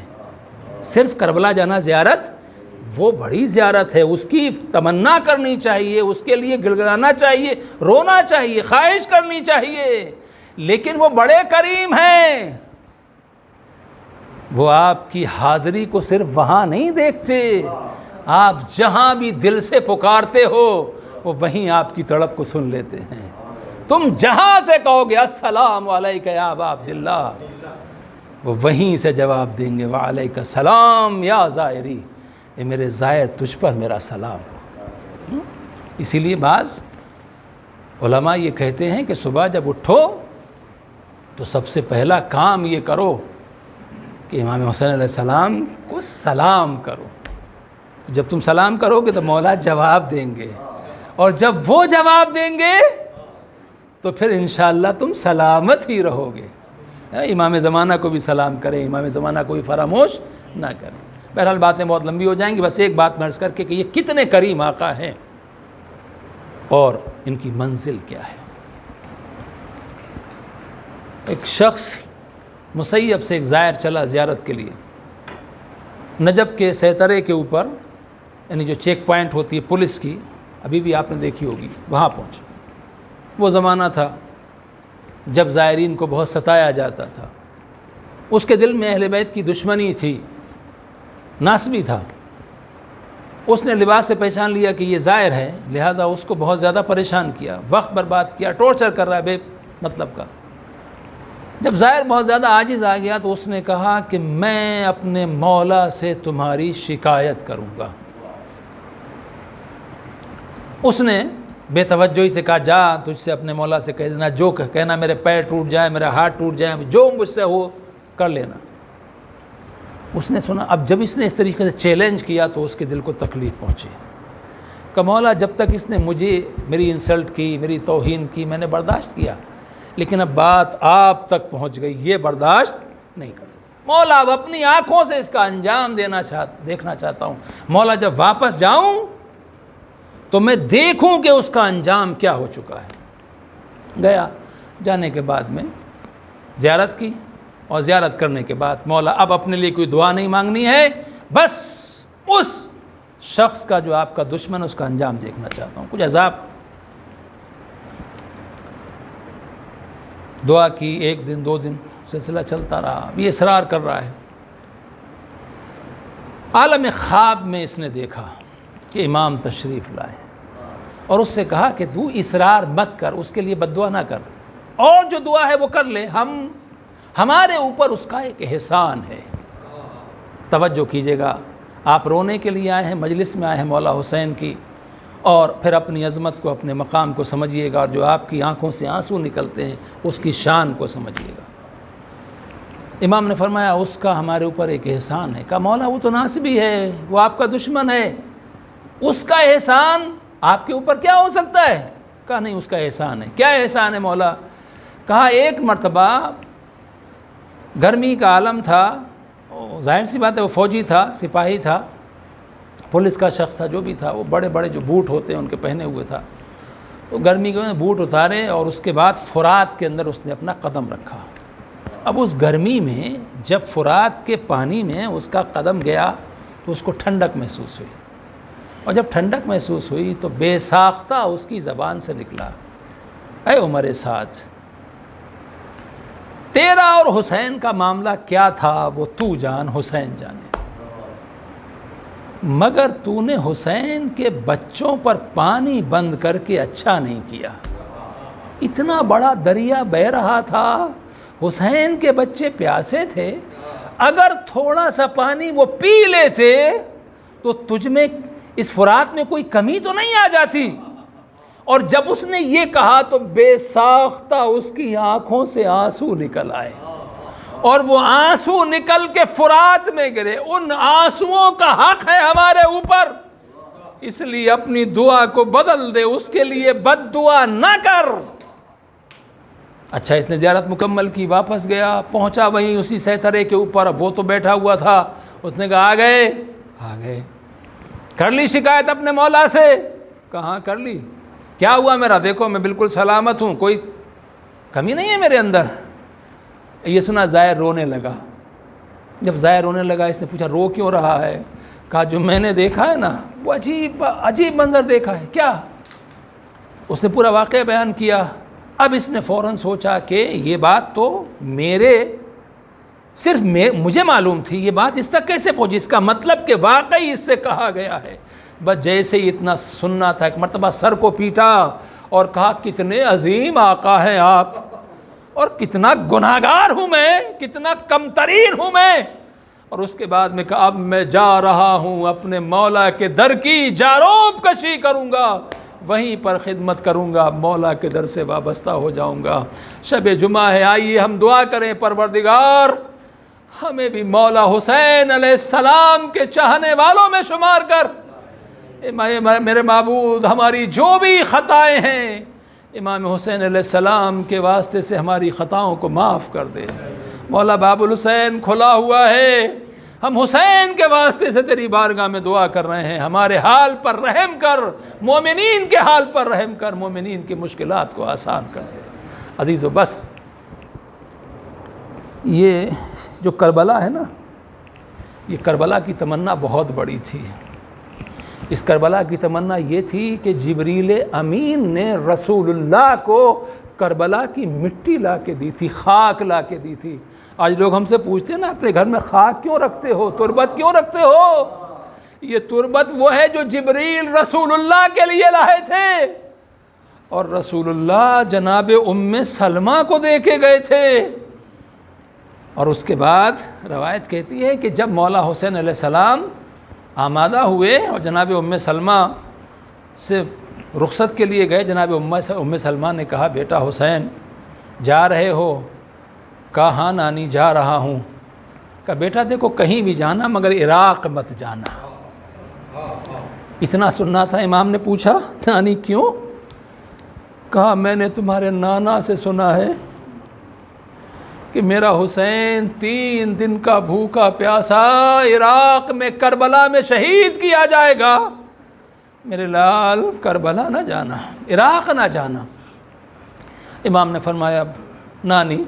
صرف کربلا جانا زیارت وہ بڑی زیارت ہے، اس کی تمنا کرنی چاہیے، اس کے لیے گڑگڑانا چاہیے، رونا چاہیے، خواہش کرنی چاہیے، لیکن وہ بڑے کریم ہیں، وہ آپ کی حاضری کو صرف وہاں نہیں دیکھتے، آپ جہاں بھی دل سے پکارتے ہو وہ وہیں آپ کی تڑپ کو سن لیتے ہیں۔ تم جہاں سے کہو گے السلام علیکہ یا ابا عبداللہ، وہ وہیں سے جواب دیں گے وعلیکہ السلام یا زائری، اے میرے زائر تجھ پر میرا سلام ہو۔ اسی لیے بعض علماء یہ کہتے ہیں کہ صبح جب اٹھو تو سب سے پہلا کام یہ کرو کہ امام حسین علیہ السلام کو سلام کرو، جب تم سلام کرو گے تو مولا جواب دیں گے، اور جب وہ جواب دیں گے تو پھر انشاءاللہ تم سلامت ہی رہو گے۔ امام زمانہ کو بھی سلام کریں، امام زمانہ کو بھی فراموش نہ کریں۔ بہرحال باتیں بہت لمبی ہو جائیں گی، بس ایک بات مرض کر کے کہ یہ کتنے کریم آقا ہیں اور ان کی منزل کیا ہے۔ ایک شخص مسیب سے ایک زائر چلا زیارت کے لیے، نجب کے سیطرے کے اوپر، یعنی جو چیک پوائنٹ ہوتی ہے پولیس کی، ابھی بھی آپ نے دیکھی ہوگی، وہاں پہنچا۔ وہ زمانہ تھا جب زائرین کو بہت ستایا جاتا تھا، اس کے دل میں اہل بیت کی دشمنی تھی، ناسبی تھا، اس نے لباس سے پہچان لیا کہ یہ زائر ہے، لہٰذا اس کو بہت زیادہ پریشان کیا، وقت برباد کیا، ٹارچر کر رہا ہے بے مطلب کا۔ جب زائر بہت زیادہ عاجز آ گیا تو اس نے کہا کہ میں اپنے مولا سے تمہاری شکایت کروں گا۔ اس نے بے توجہی سے کہا جا تجھ سے اپنے مولا سے کہہ دینا، جو کہنا، میرے پیر ٹوٹ جائیں، میرا ہاتھ ٹوٹ جائیں، جو مجھ سے ہو کر لینا۔ اس نے سنا، اب جب اس نے اس طریقے سے چیلنج کیا تو اس کے دل کو تکلیف پہنچی، کہ مولا جب تک اس نے مجھے میری انسلٹ کی، میری توہین کی، میں نے برداشت کیا، لیکن اب بات آپ تک پہنچ گئی، یہ برداشت نہیں کرتا۔ مولا اب اپنی آنکھوں سے اس کا انجام دیکھنا چاہتا ہوں، مولا جب واپس جاؤں تو میں دیکھوں کہ اس کا انجام کیا ہو چکا ہے۔ گیا، جانے کے بعد میں زیارت کی، اور زیارت کرنے کے بعد مولا اب اپنے لیے کوئی دعا نہیں مانگنی ہے، بس اس شخص کا جو آپ کا دشمن، اس کا انجام دیکھنا چاہتا ہوں۔ کچھ عذاب، دعا کی، ایک دن 2 دن سلسلہ چلتا رہا، یہ اصرار کر رہا ہے۔ عالم خواب میں اس نے دیکھا کہ امام تشریف لائے، اور اس سے کہا کہ تو اصرار مت کر، اس کے لیے بد دعا نہ کر، اور جو دعا ہے وہ کر لے، ہمارے اوپر اس کا ایک احسان ہے۔ توجہ کیجیے گا، آپ رونے کے لیے آئے ہیں، مجلس میں آئے ہیں مولا حسین کی، اور پھر اپنی عظمت کو، اپنے مقام کو سمجھیے گا، اور جو آپ کی آنکھوں سے آنسو نکلتے ہیں اس کی شان کو سمجھیے گا۔ امام نے فرمایا اس کا ہمارے اوپر ایک احسان ہے۔ کہا مولا وہ تو ناسبی ہے، وہ آپ کا دشمن ہے، اس کا احسان آپ کے اوپر کیا ہو سکتا ہے؟ کہا نہیں، اس کا احسان ہے۔ کیا احسان ہے مولا؟ کہا ایک مرتبہ گرمی کا عالم تھا، ظاہر سی بات ہے وہ فوجی تھا، سپاہی تھا، پولیس کا شخص تھا جو بھی تھا، وہ بڑے بڑے جو بوٹ ہوتے ہیں ان کے پہنے ہوئے تھا، تو گرمی کے بوٹ اتارے اور اس کے بعد فرات کے اندر اس نے اپنا قدم رکھا۔ اب اس گرمی میں جب فرات کے پانی میں اس کا قدم گیا تو اس کو ٹھنڈک محسوس ہوئی، اور جب ٹھنڈک محسوس ہوئی تو بے ساختہ اس کی زبان سے نکلا، اے عمر سعد، تیرا اور حسین کا معاملہ کیا تھا وہ تو جان، حسین جانے، مگر تو نے حسین کے بچوں پر پانی بند کر کے اچھا نہیں کیا۔ اتنا بڑا دریا بہہ رہا تھا، حسین کے بچے پیاسے تھے، اگر تھوڑا سا پانی وہ پی لیتے تو تجھ میں اس فرات میں کوئی کمی تو نہیں آ جاتی۔ اور جب اس نے یہ کہا تو بے ساختہ اس کی آنکھوں سے آنسو نکل آئے، اور وہ آنسو نکل کے فرات میں گرے۔ ان آنسوؤں کا حق ہے ہمارے اوپر، اس لیے اپنی دعا کو بدل دے، اس کے لیے بد دعا نہ کر۔ اچھا، اس نے زیارت مکمل کی، واپس گیا، پہنچا وہیں اسی سیترے کے اوپر، اب وہ تو بیٹھا ہوا تھا۔ اس نے کہا آ گئے، کر لی شکایت اپنے مولا سے؟ کہاں کر لی، کیا ہوا میرا؟ دیکھو میں بالکل سلامت ہوں، کوئی کمی نہیں ہے میرے اندر۔ یہ سنا زائر رونے لگا۔ جب زائر رونے لگا، اس نے پوچھا رو کیوں رہا ہے؟ کہا جو میں نے دیکھا ہے نا وہ عجیب منظر دیکھا ہے۔ کیا؟ اس نے پورا واقعہ بیان کیا۔ اب اس نے فوراً سوچا کہ یہ بات تو صرف مجھے معلوم تھی، یہ بات اس تک کیسے پہنچی؟ اس کا مطلب کہ واقعی اس سے کہا گیا ہے۔ بس جیسے ہی اتنا سننا تھا، ایک مرتبہ سر کو پیٹا اور کہا کتنے عظیم آقا ہیں آپ، اور کتنا گناہگار ہوں میں، کتنا کم ترین ہوں میں۔ اور اس کے بعد میں کہا اب میں جا رہا ہوں اپنے مولا کے در کی جاروب کشی کروں گا، وہیں پر خدمت کروں گا، مولا کے در سے وابستہ ہو جاؤں گا۔ شب جمعہ ہے، آئیے ہم دعا کریں پروردگار ہمیں بھی مولا حسین علیہ السلام کے چاہنے والوں میں شمار کر۔ میرے معبود، ہماری جو بھی خطائیں ہیں امام حسین علیہ السلام کے واسطے سے ہماری خطاؤں کو معاف کر دے۔ مولا باب الحسین کھلا ہوا ہے، ہم حسین کے واسطے سے تیری بارگاہ میں دعا کر رہے ہیں، ہمارے حال پر رحم کر، مومنین کے حال پر رحم کر، مومنین کی مشکلات کو آسان کر دے۔ عزیزو، بس یہ جو کربلا ہے نا، یہ کربلا کی تمنا بہت بڑی تھی۔ اس کربلا کی تمنا یہ تھی کہ جبریل امین نے رسول اللہ کو کربلا کی مٹی لا کے دی تھی، خاک لا کے دی تھی۔ آج لوگ ہم سے پوچھتے ہیں نا اپنے گھر میں خاک کیوں رکھتے ہو، تربت کیوں رکھتے ہو؟ یہ تربت وہ ہے جو جبریل رسول اللہ کے لیے لائے تھے، اور رسول اللہ جناب ام سلمہ کو دے کے گئے تھے۔ اور اس کے بعد روایت کہتی ہے کہ جب مولا حسین علیہ السلام آمادہ ہوئے اور جناب ام سلمہ سے رخصت کے لیے گئے، جناب ام سلمہ نے کہا بیٹا حسین جا رہے ہو؟ کہا ہاں نانی جا رہا ہوں۔ کہا بیٹا دیکھو کہیں بھی جانا مگر عراق مت جانا۔ اتنا سننا تھا، امام نے پوچھا نانی کیوں؟ کہا میں نے تمہارے نانا سے سنا ہے کہ میرا حسین 3 دن کا بھوکا پیاسا عراق میں کربلا میں شہید کیا جائے گا، میرے لال کربلا نہ جانا، عراق نہ جانا۔ امام نے فرمایا نانی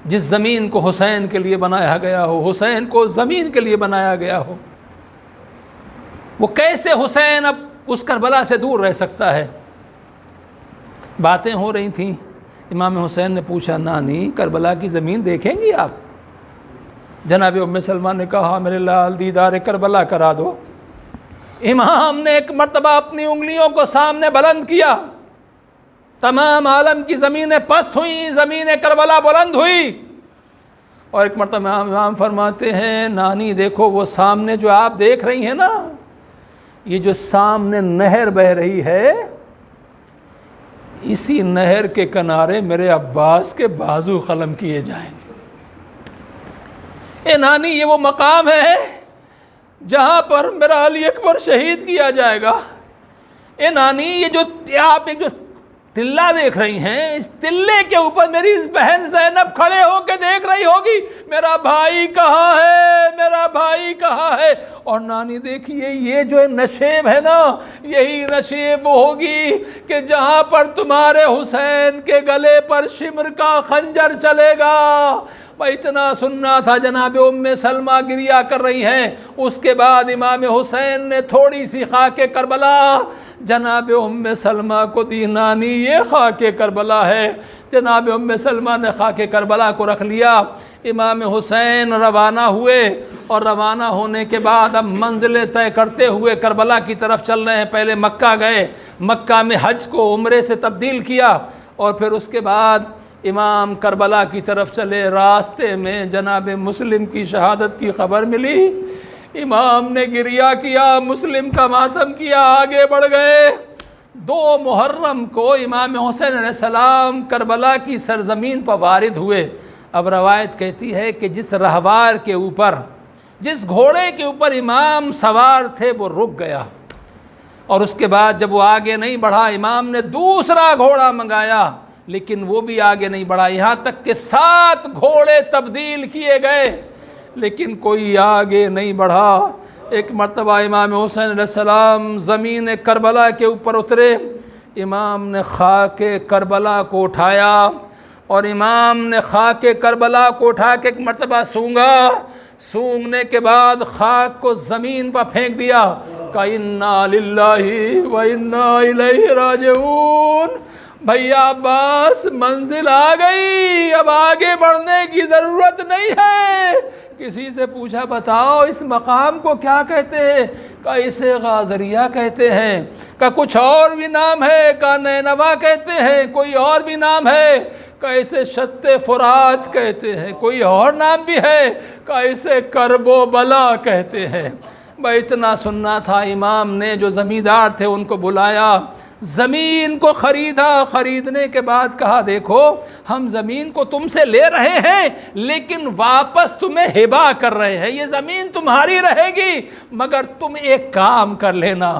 جس زمین کو حسین کے لیے بنایا گیا ہو، حسین کو زمین کے لیے بنایا گیا ہو، وہ کیسے حسین اب اس کربلا سے دور رہ سکتا ہے؟ باتیں ہو رہی تھیں، امام حسین نے پوچھا نانی کربلا کی زمین دیکھیں گی آپ؟ جناب ام سلمہ نے کہا میرے لال دیدار کربلا کرا دو۔ امام نے ایک مرتبہ اپنی انگلیوں کو سامنے بلند کیا، تمام عالم کی زمینیں پست ہوئیں، زمین کربلا بلند ہوئی، اور ایک مرتبہ امام فرماتے ہیں نانی دیکھو وہ سامنے جو آپ دیکھ رہی ہیں نا، یہ جو سامنے نہر بہہ رہی ہے، اسی نہر کے کنارے میرے عباس کے بازو قلم کیے جائیں گے۔ اے نانی یہ وہ مقام ہے جہاں پر میرا علی اکبر شہید کیا جائے گا۔ اے نانی یہ جو آپ ایک جو تلہ دیکھ رہی ہیں، اس تلے کے اوپر میری اس بہن زینب کھڑے ہو کے دیکھ رہی ہوگی میرا بھائی کہاں ہے، میرا بھائی کہاں ہے۔ اور نانی دیکھیے یہ جو نشیب ہے نا، یہی نشیب ہوگی کہ جہاں پر تمہارے حسین کے گلے پر شمر کا خنجر چلے گا۔ اتنا سننا تھا، جناب ام سلمہ گریہ کر رہی ہیں۔ اس کے بعد امام حسین نے تھوڑی سی خاک کربلا جناب ام سلمہ کو دی، نانی یہ خاک کربلا ہے۔ جناب ام سلمہ نے خاک کربلا کو رکھ لیا۔ امام حسین روانہ ہوئے، اور روانہ ہونے کے بعد اب منزلیں طے کرتے ہوئے کربلا کی طرف چل رہے ہیں۔ پہلے مکہ گئے، مکہ میں حج کو عمرے سے تبدیل کیا، اور پھر اس کے بعد امام کربلا کی طرف چلے۔ راستے میں جناب مسلم کی شہادت کی خبر ملی، امام نے گریہ کیا، مسلم کا ماتم کیا، آگے بڑھ گئے۔ 2 محرم کو امام حسین علیہ السلام کربلا کی سرزمین پر وارد ہوئے۔ اب روایت کہتی ہے کہ جس رہوار کے اوپر، جس گھوڑے کے اوپر امام سوار تھے وہ رک گیا، اور اس کے بعد جب وہ آگے نہیں بڑھا، امام نے دوسرا گھوڑا منگایا، لیکن وہ بھی آگے نہیں بڑھا، یہاں تک کہ 7 گھوڑے تبدیل کیے گئے، لیکن کوئی آگے نہیں بڑھا۔ ایک مرتبہ امام حسین علیہ السلام زمین کربلا کے اوپر اترے، امام نے خاک کربلا کو اٹھایا، اور امام نے خاک کربلا کو اٹھا کے ایک مرتبہ سونگا، سونگنے کے بعد خاک کو زمین پر پھینک دیا، کہا انا للہ و انا الیہ راجعون۔ بھیا بس منزل آ گئی، اب آگے بڑھنے کی ضرورت نہیں ہے۔ کسی سے پوچھا بتاؤ اس مقام کو کیا کہتے ہیں؟ کہا اسے غازریہ کہتے ہیں۔ کہا کچھ اور بھی نام ہے؟ کہا نینوا کہتے ہیں۔ کوئی اور بھی نام ہے؟ کہا اسے شط فرات کہتے ہیں۔ کوئی اور نام بھی ہے؟ کہا اسے کرب و بلا کہتے ہیں۔ بھائی اتنا سننا تھا، امام نے جو زمیندار تھے ان کو بلایا، زمین کو خریدا، خریدنے کے بعد کہا دیکھو ہم زمین کو تم سے لے رہے ہیں، لیکن واپس تمہیں ہبہ کر رہے ہیں، یہ زمین تمہاری رہے گی، مگر تم ایک کام کر لینا۔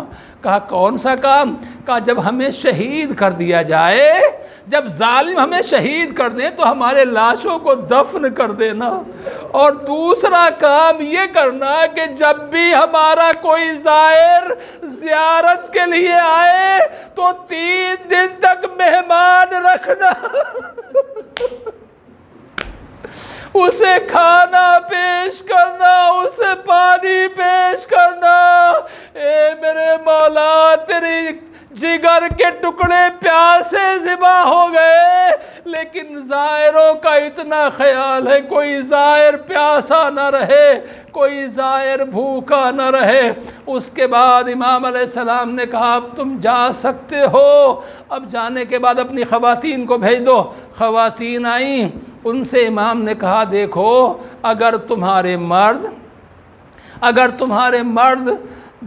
کہا کون سا کام؟ کہا جب ہمیں شہید کر دیا جائے، جب ظالم ہمیں شہید کر دیں تو ہمارے لاشوں کو دفن کر دینا، اور دوسرا کام یہ کرنا کہ جب بھی ہمارا کوئی زائر زیارت کے لیے آئے تو 3 دن تک مہمان رکھنا، اسے کھانا پیش کرنا، اسے پانی پیش کرنا۔ اے میرے مولا تیری جگر کے ٹکڑے پیاسے ذبح ہو گئے، لیکن زائروں کا اتنا خیال ہے کوئی زائر پیاسا نہ رہے، کوئی زائر بھوکا نہ رہے۔ اس کے بعد امام علیہ السلام نے کہا اب تم جا سکتے ہو۔ اب جانے کے بعد اپنی خواتین کو بھیج دو۔ خواتین آئیں، ان سے امام نے کہا دیکھو اگر تمہارے مرد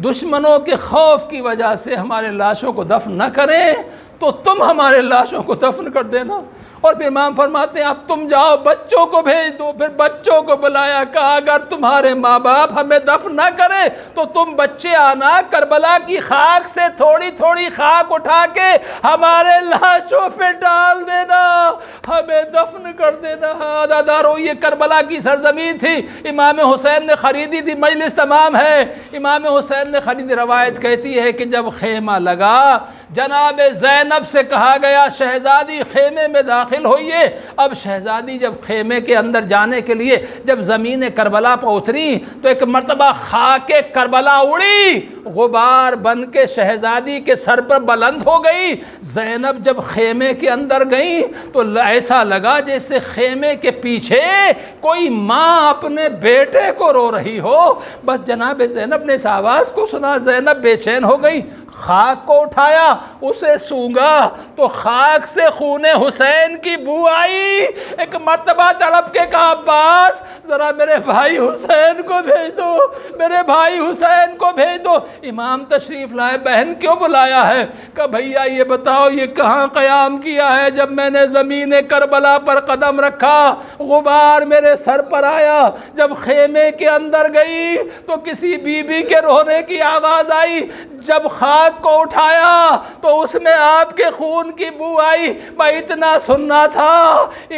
دشمنوں کے خوف کی وجہ سے ہمارے لاشوں کو دفن نہ کریں تو تم ہمارے لاشوں کو دفن کر دینا۔ اور پھر امام فرماتے ہیں اب تم جاؤ بچوں کو بھیج دو۔ پھر بچوں کو بلایا، کہا اگر تمہارے ماں باپ ہمیں دفن نہ کرے تو تم بچے آنا، کربلا کی خاک سے تھوڑی تھوڑی خاک اٹھا کے ہمارے لاشوں پہ ڈال دینا، ہمیں دفن کر دینا۔ عزادارو یہ کربلا کی سرزمین تھی، امام حسین نے خریدی تھی، مجلس تمام ہے، امام حسین نے خریدی۔ روایت کہتی ہے کہ جب خیمہ لگا، جناب زینب سے کہا گیا شہزادی خیمے میں داخل ہوئیے۔ اب شہزادی جب خیمے کے اندر جانے کے لیے جب زمین کربلا پر اتری تو ایک مرتبہ خاک کربلا اڑی، غبار بن کے شہزادی کے سر پر بلند ہو گئی۔ زینب جب خیمے کے اندر گئیں تو ایسا لگا جیسے خیمے کے پیچھے کوئی ماں اپنے بیٹے کو رو رہی ہو۔ بس جناب زینب نے اس آواز کو سنا، زینب بے چین ہو گئی، خاک کو اٹھایا، اسے سونگا تو خاک سے خون حسین حسین کی بو آئی، ایک مرتبہ تڑپ کے کہا عباس ذرا میرے بھائی حسین کو بھیج دو، میرے بھائی حسین کو بھیج دو۔ امام تشریف لائے، بہن کیوں بلایا ہے؟ کہ بھیا یہ بتاؤ یہ کہاں قیام کیا ہے؟ جب میں نے زمین کربلا پر قدم رکھا غبار میرے سر پر آیا، جب خیمے کے اندر گئی تو کسی بی بی کے رونے کی آواز آئی، جب خاک کو اٹھایا تو اس میں آپ کے خون کی بو آئی، میں اتنا سننا تھا۔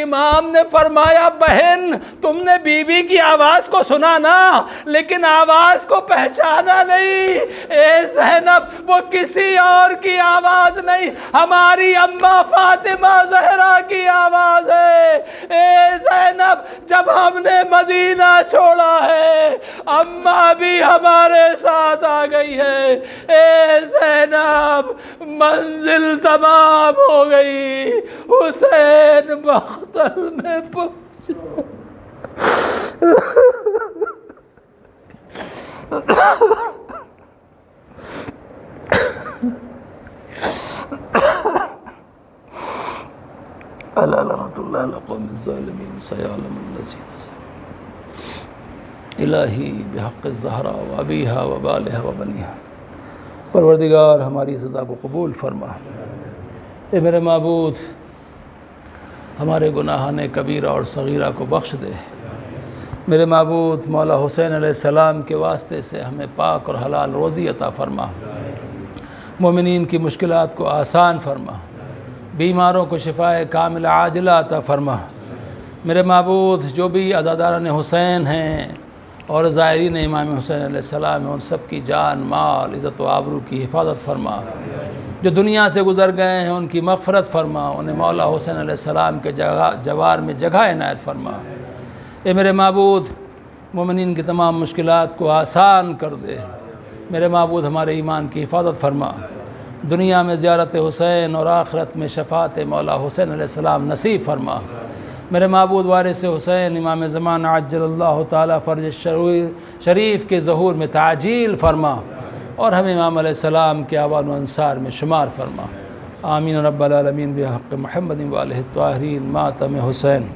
امام نے فرمایا بہن تم نے بی بی کی آواز کو سنا نا، لیکن آواز کو پہچانا نہیں۔ اے زینب وہ کسی اور کی آواز نہیں، ہماری اماں فاطمہ زہرا کی آواز ہے۔ اے زینب جب ہم نے مدینہ چھوڑا ہے اماں بھی ہمارے ساتھ آ گئی ہے۔ اے زینب منزل تمام ہو گئی، حسین مقتل میں پہنچا۔ الا لعنۃ اللہ علی القوم الظالمین سیعلم الذین الہی بحق الزہرا و ابیہا و بالہا و بنیہا۔ پروردگار ہماری سزا کو قبول فرما۔ اے میرے معبود ہمارے گناہان کبیرہ اور صغیرہ کو بخش دے۔ میرے معبود مولا حسین علیہ السلام کے واسطے سے ہمیں پاک اور حلال روزی عطا فرما، مومنین کی مشکلات کو آسان فرما، بیماروں کو شفائے کامل عاجلہ عطا فرما۔ میرے معبود جو بھی عزاداران حسین ہیں اور زائرین امام حسین علیہ السلام ہیں ان سب کی جان مال عزت و آبرو کی حفاظت فرما، جو دنیا سے گزر گئے ہیں ان کی مغفرت فرما، انہیں مولا حسین علیہ السلام کے جوار میں جگہ عنایت فرما۔ اے میرے معبود مومنین کی تمام مشکلات کو آسان کر دے۔ میرے معبود ہمارے ایمان کی حفاظت فرما، دنیا میں زیارت حسین اور آخرت میں شفاعت مولا حسین علیہ السلام نصیب فرما۔ میرے معبود وارث حسین امام زمان عجل اللہ تعالی فرج شریف کے ظہور میں تعجیل فرما، اور ہمیں امام علیہ السلام کے اعوان و انصار میں شمار فرما۔ آمین رب العالمین بحق محمد و آلہ الطاہرین ماتم حسین۔